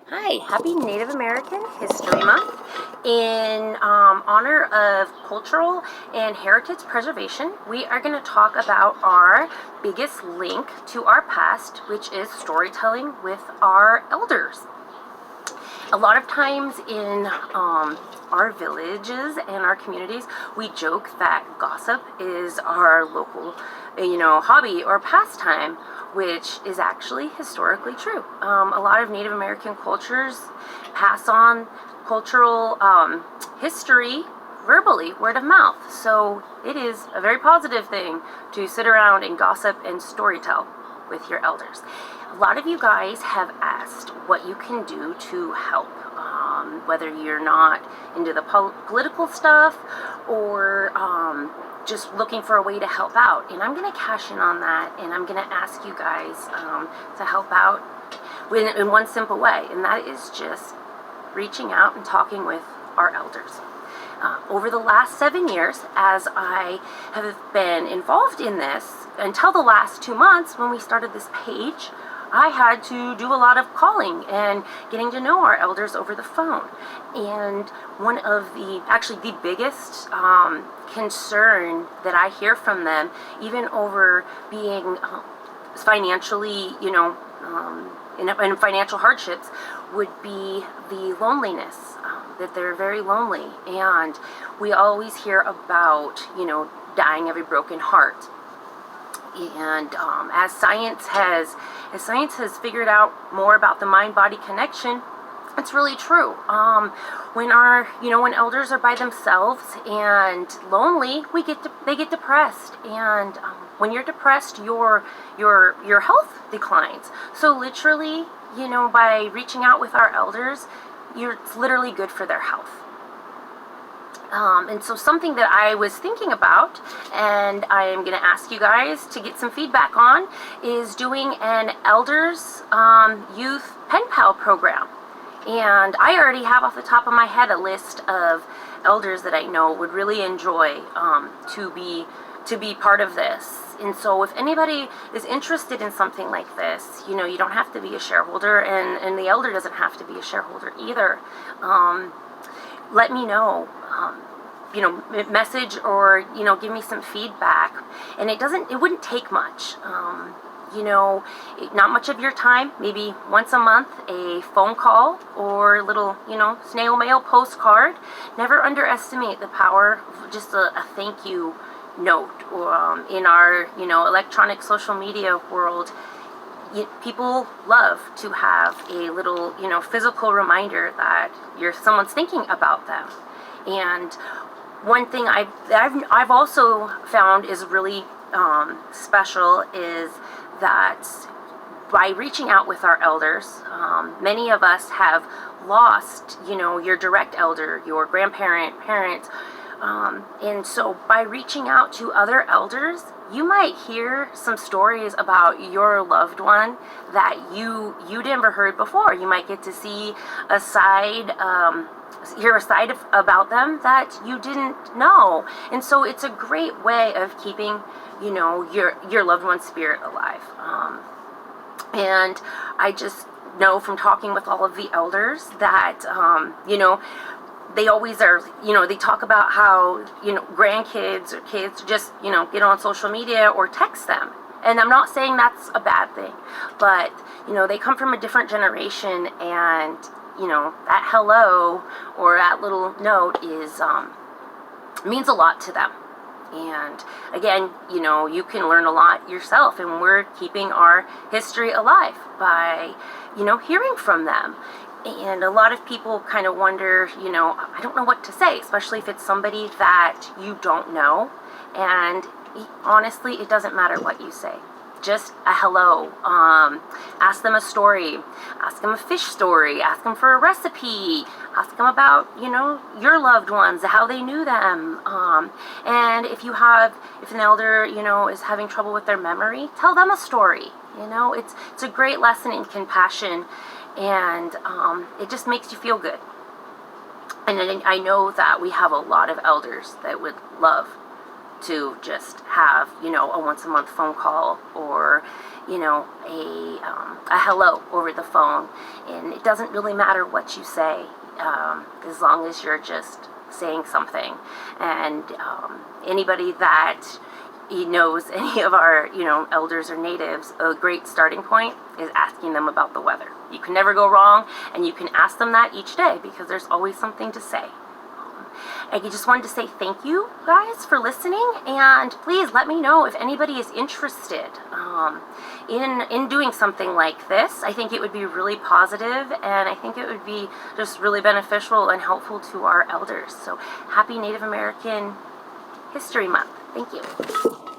Hi, happy Native American History Month. In honor of cultural and heritage preservation, we are going to talk about our biggest link to our past, which is storytelling with our elders. A lot of times in our villages and our communities, we joke that gossip is our local, hobby or pastime, which is actually historically true. A lot of Native American cultures pass on cultural history verbally, word of mouth. So it is a very positive thing to sit around and gossip and storytell with your elders. A lot of you guys have asked what you can do to help, whether you're not into the political stuff or just looking for a way to help out. And I'm going to cash in on that, and I'm going to ask you guys to help out in one simple way, and that is just reaching out and talking with our elders. Over the last 7 years, as I have been involved in this, until the last 2 months when we started this page, I had to do a lot of calling and getting to know our elders over the phone. And one of the biggest concern that I hear from them, even over being financially, in financial hardships, would be the loneliness, that they're very lonely. And we always hear about, dying of a broken heart. And as science has figured out more about the mind-body connection, it's really true. When elders are by themselves and lonely, they get depressed, and when you're depressed, your health declines. So literally, by reaching out with our elders, it's literally good for their health. And so something that I was thinking about, and I am going to ask you guys to get some feedback on, is doing an Elders Youth Pen Pal program. And I already have off the top of my head a list of elders that I know would really enjoy to be part of this. And so if anybody is interested in something like this, you don't have to be a shareholder, and the elder doesn't have to be a shareholder either. Let me know, message or, give me some feedback. And it wouldn't take much, not much of your time, maybe once a month, a phone call or a little, snail mail postcard. Never underestimate the power of just a thank you note, or in our, electronic social media world. People love to have a little, physical reminder that someone's thinking about them. And one thing I've also found is really special is that by reaching out with our elders, many of us have lost, your direct elder, your grandparent, parent, and so by reaching out to other elders, you might hear some stories about your loved one that you never heard before. You might get to see a side, about them that you didn't know. And so it's a great way of keeping, your loved one's spirit alive. And I just know from talking with all of the elders that, they always are, they talk about how, grandkids or kids just, get on social media or text them. And I'm not saying that's a bad thing, but, they come from a different generation, and, that hello or that little note means a lot to them. And again, you can learn a lot yourself, and we're keeping our history alive by, hearing from them. And a lot of people kind of wonder, I don't know what to say, especially if it's somebody that you don't know. And honestly, it doesn't matter what you say. Just a hello. Ask them a story. Ask them a fish story. Ask them for a recipe. Ask them about, your loved ones, how they knew them. And if an elder, is having trouble with their memory, tell them a story. It's a great lesson in compassion. And it just makes you feel good. And I know that we have a lot of elders that would love to just have, you know, a once a month phone call, or, you know, a hello over the phone. And it doesn't really matter what you say, as long as you're just saying something. And anybody that knows any of our, you know, elders or natives, a great starting point is asking them about the weather. You can never go wrong, and you can ask them that each day because there's always something to say. I just wanted to say thank you guys for listening, and please let me know if anybody is interested in doing something like this. I think it would be really positive, and I think it would be just really beneficial and helpful to our elders. So happy Native American History Month. Thank you.